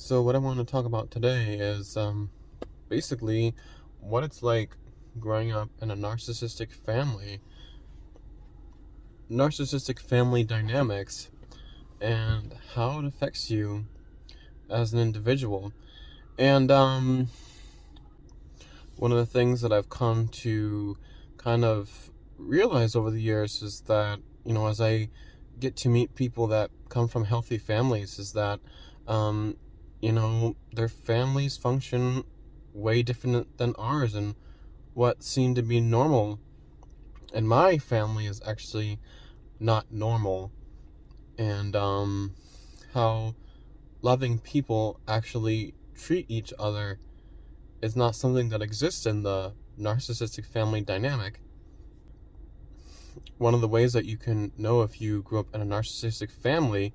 So what I want to talk about today is basically what it's like growing up in a narcissistic family dynamics, and how it affects you as an individual. And one of the things that I've come to kind of realize over the years is that, as I get to meet people that come from healthy families, is that, um, their families function way different than ours, and what seemed to be normal in my family is actually not normal. And how loving people actually treat each other is not something that exists in the narcissistic family dynamic. One of the ways that you can know if you grew up in a narcissistic family,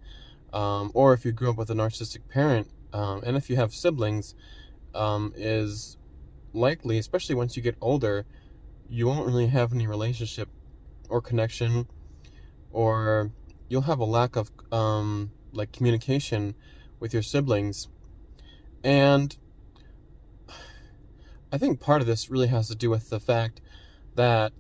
or if you grew up with a narcissistic parent, and if you have siblings, is likely, especially once you get older, you won't really have any relationship or connection, or you'll have a lack of communication with your siblings. And I think part of this really has to do with the fact that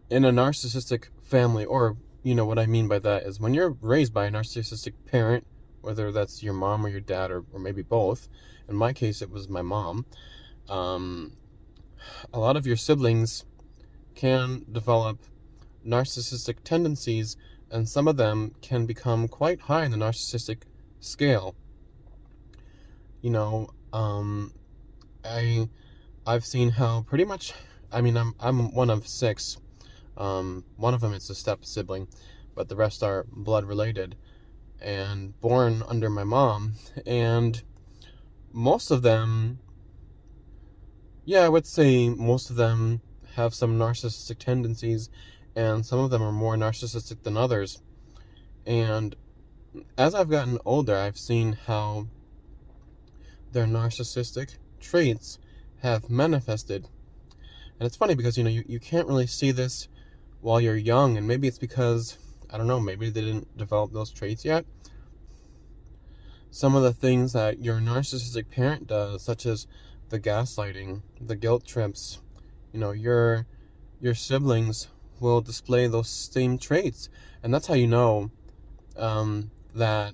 in a narcissistic family, or what I mean by that is when you're raised by a narcissistic parent, whether that's your mom or your dad, or maybe both. In my case, it was my mom. A lot of your siblings can develop narcissistic tendencies, and some of them can become quite high in the narcissistic scale. I've seen how pretty much, I'm one of six. One of them is a step sibling, but the rest are blood related and born under my mom. And most of them, I would say most of them have some narcissistic tendencies, and some of them are more narcissistic than others. And as I've gotten older, I've seen how their narcissistic traits have manifested. And it's funny because, you can't really see this while you're young, and maybe it's because, I don't know, maybe they didn't develop those traits yet. Some of the things that your narcissistic parent does, such as the gaslighting, the guilt trips, your siblings will display those same traits. And that's how you know that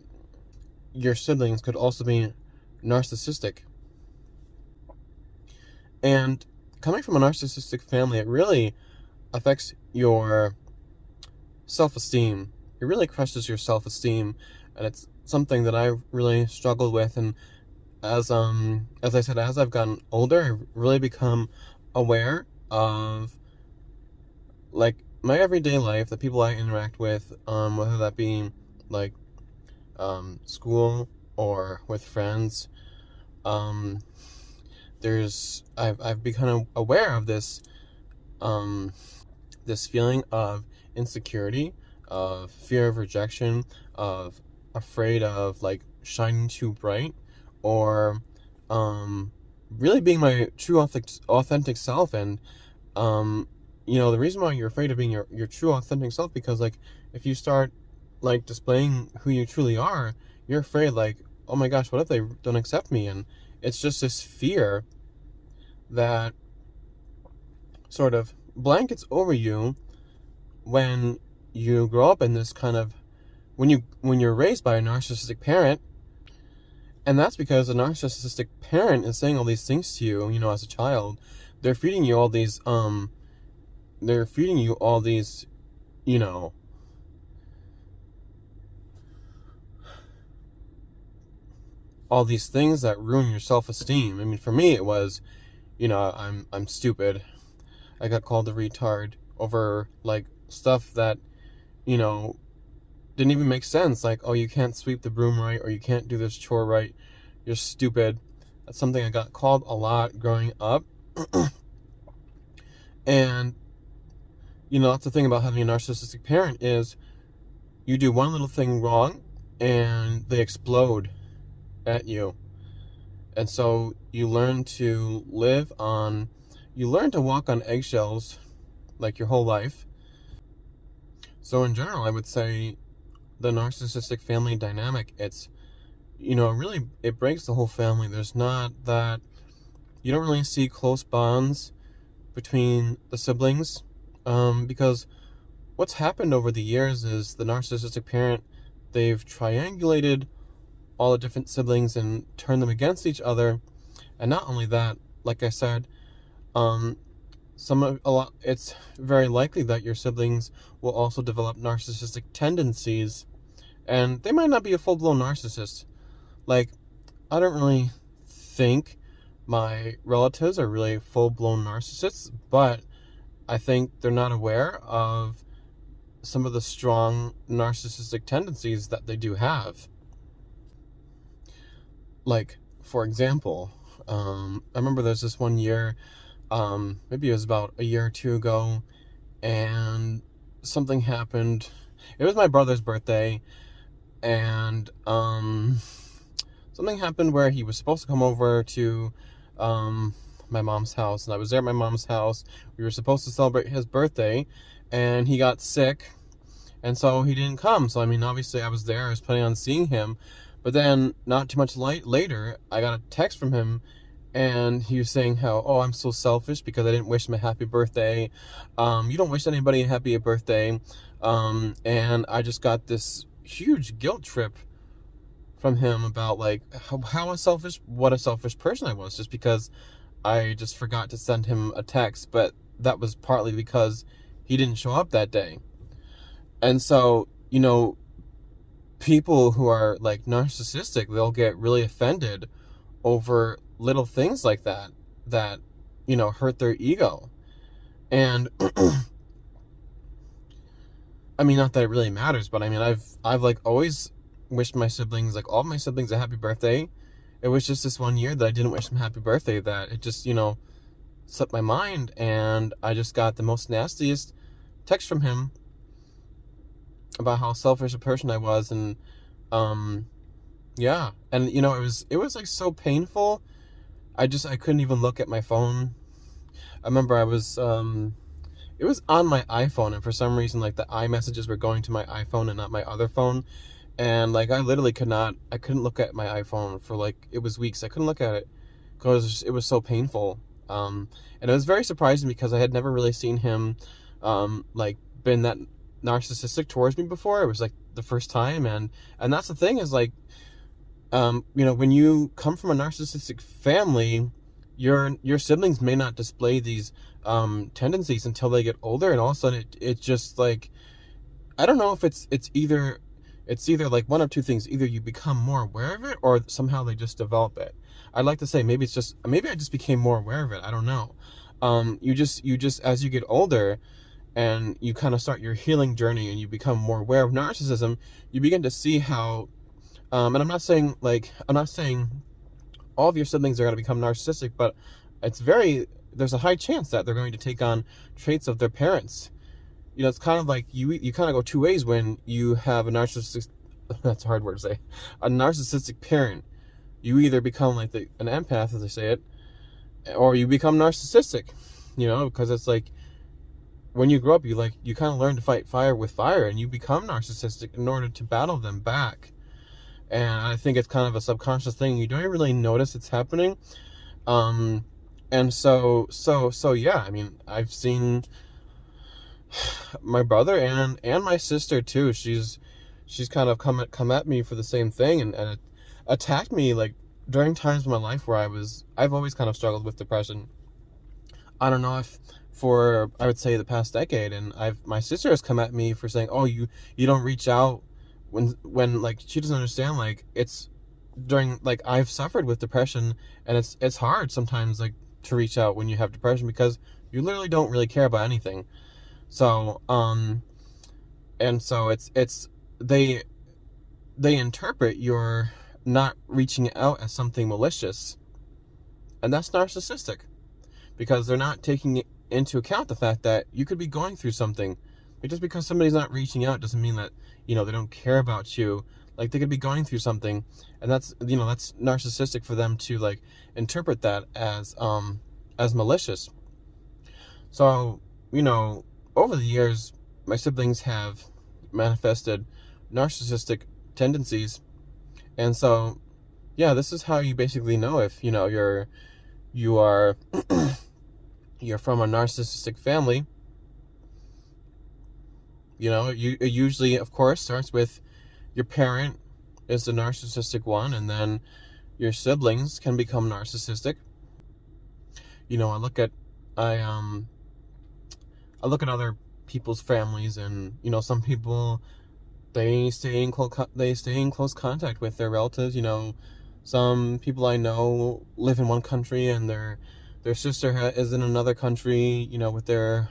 your siblings could also be narcissistic. And coming from a narcissistic family, it really affects your self-esteem. It really crushes your self-esteem, and it's something that I really struggled with. And as I said, as I've gotten older, I've really become aware of my everyday life, the people I interact with, whether that be school or with friends. I've become aware of this feeling of insecurity, of fear of rejection, of afraid of shining too bright, or really being my true authentic self. And the reason why you're afraid of being your true authentic self, because if you start displaying who you truly are, you're afraid oh my gosh, what if they don't accept me? And it's just this fear that sort of blankets over you when you grow up in this kind of, when you're raised by a narcissistic parent. And that's because a narcissistic parent is saying all these things to you, as a child. They're feeding you all these all these things that ruin your self-esteem. I mean, for me, it was, I'm stupid. I got called a retard over stuff that, didn't even make sense. Oh, you can't sweep the broom right, or you can't do this chore right. You're stupid. That's something I got called a lot growing up. And, that's the thing about having a narcissistic parent, is you do one little thing wrong and they explode at you. And so you learn to walk on eggshells your whole life. So in general, I would say the narcissistic family dynamic, it's, really it breaks the whole family. There's not that, you don't really see close bonds between the siblings, because what's happened over the years is the narcissistic parent, they've triangulated all the different siblings and turned them against each other. And not only that, like I said, um, it's very likely that your siblings will also develop narcissistic tendencies, and they might not be a full-blown narcissist. Like, I don't really think my relatives are really full-blown narcissists, but I think they're not aware of some of the strong narcissistic tendencies that they do have. Like, for example, I remember there's this one year, maybe it was about a year or two ago, and something happened. It was my brother's birthday, and something happened where he was supposed to come over to my mom's house, and I was there at my mom's house. We were supposed to celebrate his birthday, and he got sick, and so he didn't come. So, I mean, obviously I was there, I was planning on seeing him, but then not too much later, I got a text from him, and he was saying how, oh, I'm so selfish because I didn't wish him a happy birthday. You don't wish anybody a happy birthday. And I just got this huge guilt trip from him about, like, what a selfish person I was, just because I just forgot to send him a text. But that was partly because he didn't show up that day. And so, people who are, like, narcissistic, they'll get really offended over little things like that hurt their ego. And I mean, not that it really matters, but I mean, I've like always wished my siblings, like all of my siblings, a happy birthday. It was just this one year that I didn't wish them happy birthday, that it just, slipped my mind, and I just got the most nastiest text from him about how selfish a person I was. And yeah, and it was like so painful. I couldn't even look at my phone. I remember it was on my iPhone, and for some reason, like, the iMessages were going to my iPhone and not my other phone. And like, I literally couldn't look at my iPhone for, like, it was weeks. I couldn't look at it because it was so painful. And it was very surprising because I had never really seen him, like, been that narcissistic towards me before. It was like the first time. And that's the thing, is like, when you come from a narcissistic family, your siblings may not display these tendencies until they get older, and all of a sudden it just, like, I don't know if it's either like one of two things: either you become more aware of it, or somehow they just develop it. I'd like to say maybe I just became more aware of it. I don't know. You just as you get older and you kind of start your healing journey and you become more aware of narcissism, you begin to see how, and I'm not saying all of your siblings are going to become narcissistic, but there's a high chance that they're going to take on traits of their parents. It's kind of like you kind of go two ways when you have a narcissistic, that's a hard word to say, a narcissistic parent. You either become like an empath, as they say it, or you become narcissistic, because it's like, when you grow up, you kind of learn to fight fire with fire, and you become narcissistic in order to battle them back. And I think it's kind of a subconscious thing. You don't even really notice it's happening. And so yeah, I mean, I've seen my brother and my sister too. She's kind of come at me for the same thing, and attacked me, like, during times of my life where I've always kind of struggled with depression. I don't know if I would say the past decade, and my sister has come at me for saying, oh, you don't reach out when like, she doesn't understand, like, it's during, like, I've suffered with depression, and it's hard sometimes, like, to reach out when you have depression, because you literally don't really care about anything. So and so it's they interpret your not reaching out as something malicious, and that's narcissistic, because they're not taking into account the fact that you could be going through something. Just because somebody's not reaching out doesn't mean that, they don't care about you. Like, they could be going through something, and that's narcissistic for them to, like, interpret that as malicious. So, over the years, my siblings have manifested narcissistic tendencies, and so yeah, this is how you basically know if, you are you're from a narcissistic family. It usually, of course, starts with your parent is the narcissistic one, and then your siblings can become narcissistic. I look at I look at other people's families, and some people, they stay in close contact with their relatives. Some people I know live in one country, and their sister is in another country, with their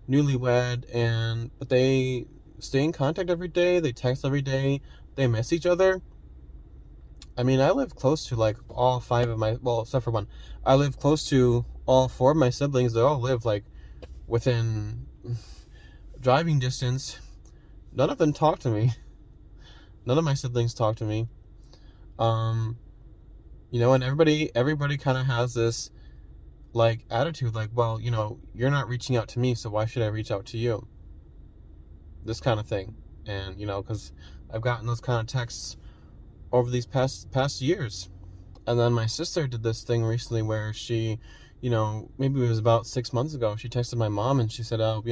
newlywed, but they stay in contact every day. They text every day. They miss each other. I mean, I live close to like all five of my, well, except for one. I live close to all four of my siblings. They all live like within driving distance. None of them talk to me. None of my siblings talk to me. And everybody kind of has this like attitude, like, well, you're not reaching out to me, so why should I reach out to you? This kind of thing. And because I've gotten those kind of texts over these past years. And then my sister did this thing recently where she, maybe it was about 6 months ago, she texted my mom and she said, oh,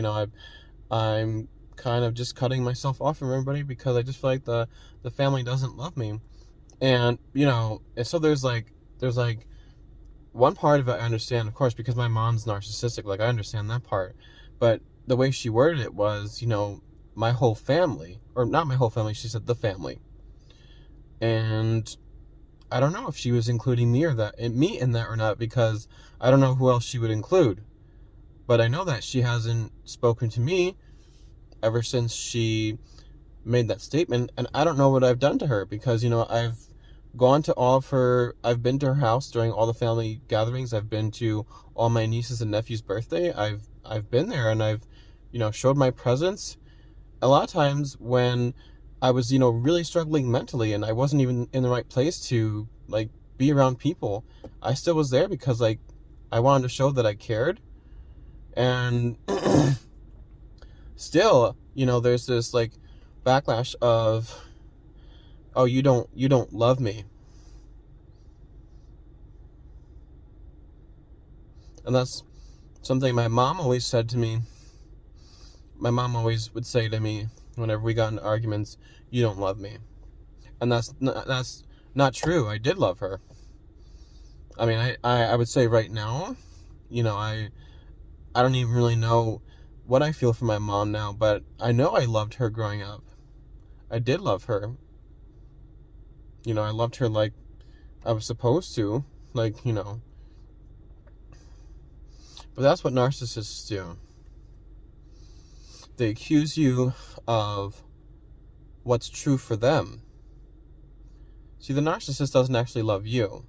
I'm kind of just cutting myself off from everybody because I just feel like the family doesn't love me. And and so there's like one part of it I understand, of course, because my mom's narcissistic. Like, I understand that part. But the way she worded it was, my whole family, or not my whole family, she said the family. And I don't know if she was including me in that or not, because I don't know who else she would include. But I know that she hasn't spoken to me ever since she made that statement, and I don't know what I've done to her, because I've been to her house during all the family gatherings. I've been to all my nieces and nephews' birthday. I've been there, and I've showed my presence. A lot of times when I was really struggling mentally and I wasn't even in the right place to like be around people, I still was there because like I wanted to show that I cared. And still, there's this like backlash of, oh, you don't love me. And that's something my mom always said to me. My mom always would say to me whenever we got into arguments, you don't love me. And that's not true. I did love her. I mean, I would say right now, I don't even really know what I feel for my mom now, but I know I loved her growing up. I did love her. I loved her like I was supposed to, like, But that's what narcissists do. They accuse you of what's true for them. See, the narcissist doesn't actually love you.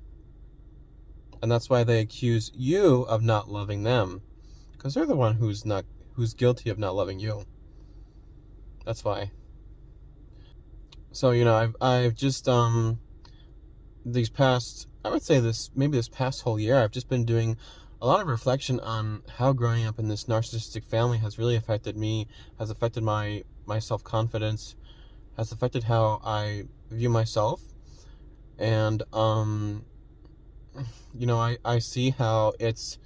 And that's why they accuse you of not loving them. Because they're the one who's guilty of not loving you. That's why. So, I've just, this past whole year, I've just been doing a lot of reflection on how growing up in this narcissistic family has really affected me, has affected my self-confidence, has affected how I view myself. And, I see how it's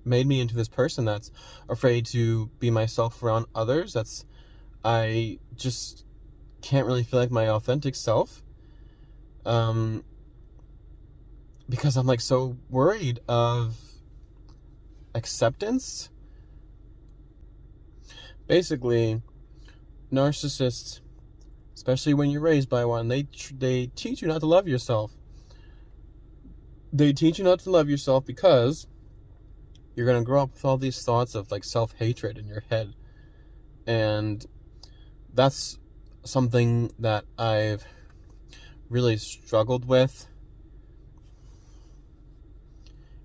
made me into this person that's afraid to be myself around others. I just can't really feel like my authentic self. Because I'm like so worried of acceptance. Basically, narcissists, especially when you're raised by one, they teach you not to love yourself. They teach you not to love yourself because you're going to grow up with all these thoughts of like self-hatred in your head. And that's something that I've really struggled with.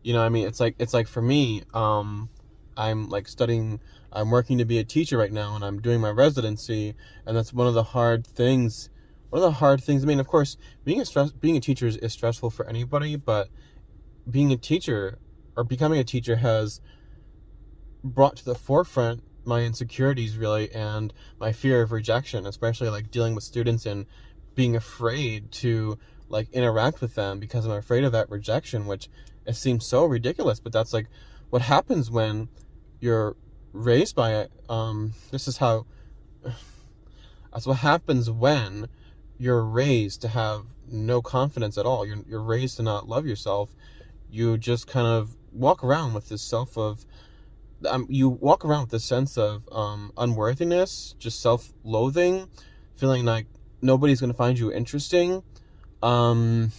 It's like for me, I'm like I'm working to be a teacher right now, and I'm doing my residency, and that's one of the hard things. I mean, of course, being a teacher is stressful for anybody, but being a teacher or becoming a teacher has brought to the forefront my insecurities really, and my fear of rejection, especially like dealing with students and being afraid to like interact with them because I'm afraid of that rejection, which it seems so ridiculous, but that's like what happens when you're raised by it. This is how That's what happens when you're raised to have no confidence at all. You're raised to not love yourself. You just kind of walk around with this you walk around with this sense of unworthiness, just self-loathing, feeling like nobody's going to find you interesting, like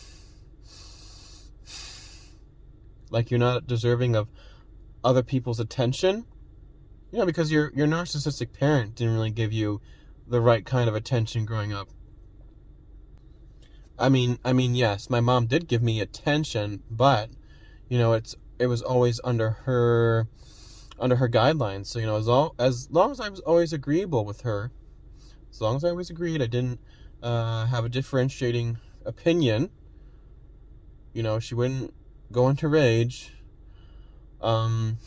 you're not deserving of other people's attention, because your narcissistic parent didn't really give you the right kind of attention growing up. I mean, yes, my mom did give me attention, but it was always under her guidelines. So as long as I was always agreeable with her, as long as I always agreed, I didn't have a differentiating opinion. She wouldn't go into rage, and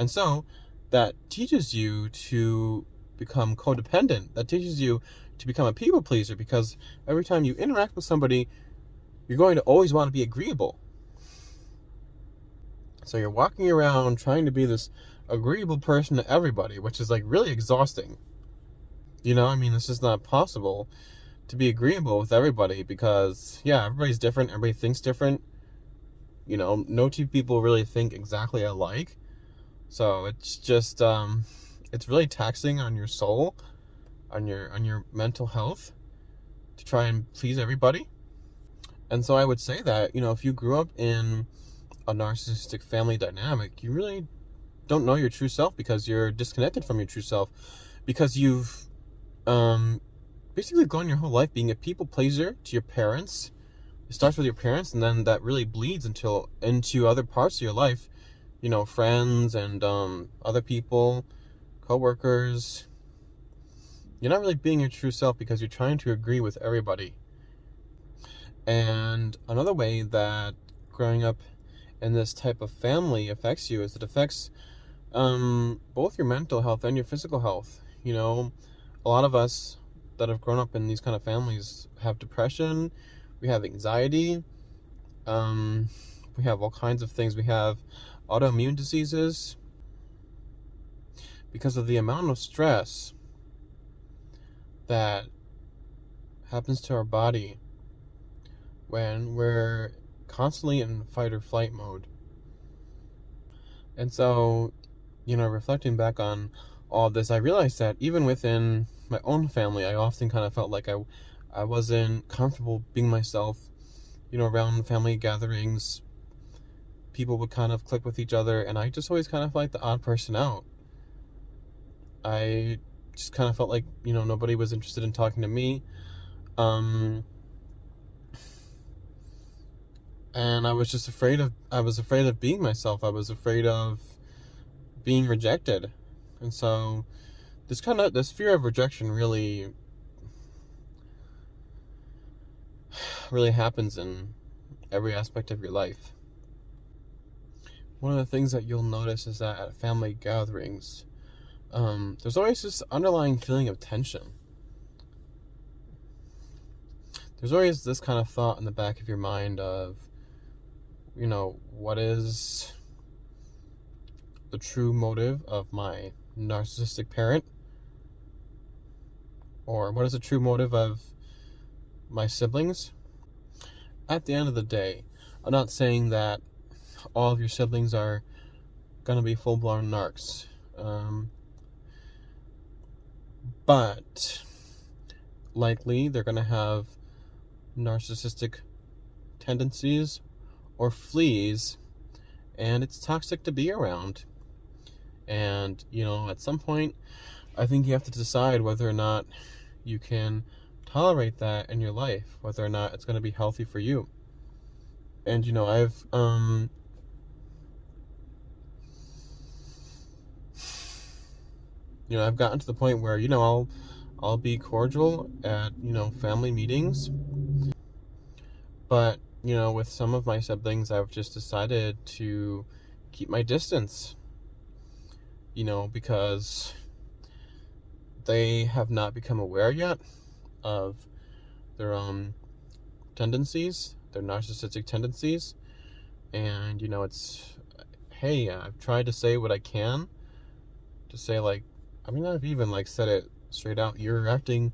so that teaches you to become codependent. That teaches you to become a people pleaser, because every time you interact with somebody, you're going to always want to be agreeable. So you're walking around trying to be this agreeable person to everybody, which is like really exhausting. It's just not possible to be agreeable with everybody, because everybody's different, everybody thinks different. No two people really think exactly alike. So it's just it's really taxing on your soul, on your mental health, to try and please everybody. And so I would say that, if you grew up in a narcissistic family dynamic, you really don't know your true self, because you're disconnected from your true self, because you've basically gone your whole life being a people pleaser to your parents. It starts with your parents, and then that really bleeds into other parts of your life, friends and other people, coworkers. You're not really being your true self because you're trying to agree with everybody. And another way that growing up in this type of family affects you is it affects both your mental health and your physical health. A lot of us that have grown up in these kind of families have depression, we have anxiety, we have all kinds of things. We have autoimmune diseases because of the amount of stress that happens to our body when we're constantly in fight or flight mode. And so, reflecting back on all this, I realized that even within my own family, I often kind of felt like I wasn't comfortable being myself. Around family gatherings, people would kind of click with each other, and I just always kind of like the odd person out. I just kind of felt like, nobody was interested in talking to me. And I was just afraid of being myself. I was afraid of being rejected. And so this fear of rejection really happens in every aspect of your life. One of the things that you'll notice is that at family gatherings, there's always this underlying feeling of tension. There's always this kind of thought in the back of your mind of, what is the true motive of my narcissistic parent? Or what is the true motive of my siblings? At the end of the day, I'm not saying that all of your siblings are going to be full-blown narcs. But likely they're going to have narcissistic tendencies or fleas, and it's toxic to be around. And, at some point, I think you have to decide whether or not you can tolerate that in your life, whether or not it's going to be healthy for you. And, I've gotten to the point where, I'll be cordial at, family meetings. But, with some of my siblings, I've just decided to keep my distance. because they have not become aware yet of their own tendencies, their narcissistic tendencies. And, hey, I've tried to say what I can to say, like, I've even, like, said it straight out, you're acting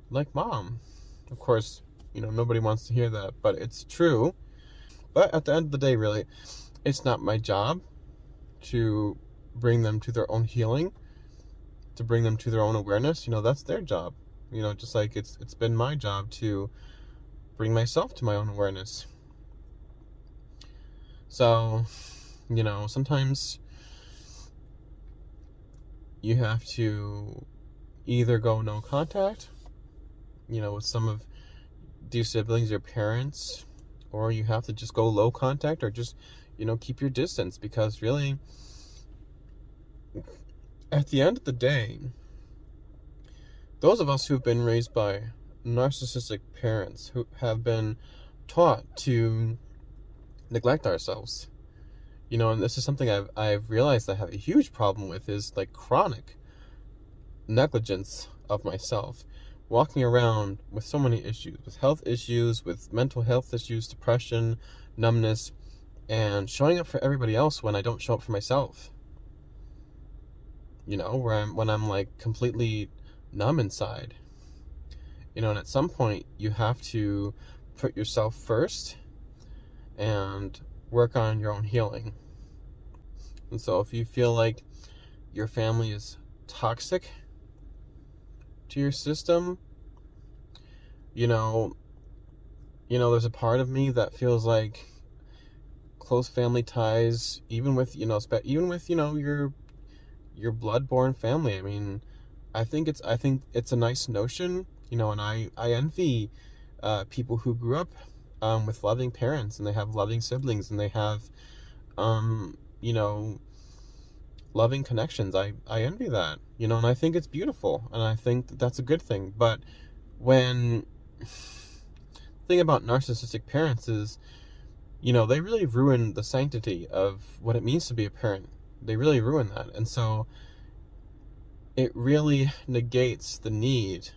like mom. Of course, nobody wants to hear that, but it's true. But at the end of the day, really, it's not my job to bring them to their own healing, to bring them to their own awareness. That's their job. Just like it's been my job to bring myself to my own awareness. So, sometimes you have to either go no contact, with some of these siblings, your parents, or you have to just go low contact, or just, keep your distance, because really, at the end of the day, those of us who have been raised by narcissistic parents, who have been taught to neglect ourselves, and this is something I've realized I have a huge problem with, is like chronic negligence of myself, walking around with so many issues, with health issues, with mental health issues, depression, numbness, and showing up for everybody else when I don't show up for myself. When I'm like completely numb inside. And at some point you have to put yourself first and work on your own healing. And so if you feel like your family is toxic to your system, there's a part of me that feels like close family ties, even with your blood-born family. I think it's a nice notion, and I envy people who grew up with loving parents, and they have loving siblings, and they have loving connections. I envy that, and I think it's beautiful, and I think that's a good thing. But the thing about narcissistic parents is, they really ruin the sanctity of what it means to be a parent. They really ruin that. And so it really negates the need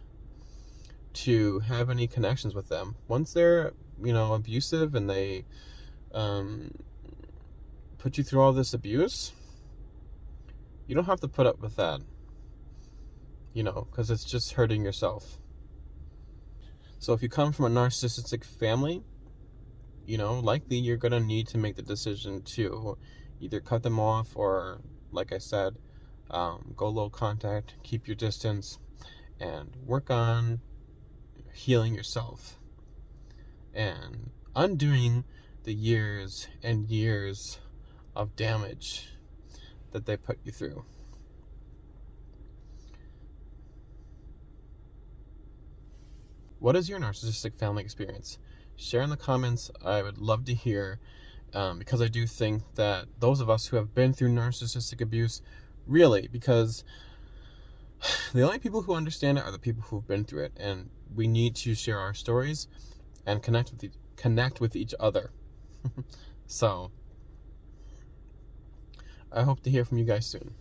to have any connections with them. Once they're, abusive, and they put you through all this abuse, you don't have to put up with that, because it's just hurting yourself. So if you come from a narcissistic family, likely you're going to need to make the decision to either cut them off, or, like I said, go low contact, keep your distance, and work on healing yourself and undoing the years and years of damage that they put you through. What is your narcissistic family experience? Share in the comments. I would love to hear, because I do think that those of us who have been through narcissistic abuse, really, because the only people who understand it are the people who've been through it, and we need to share our stories and connect with each other. So I hope to hear from you guys soon.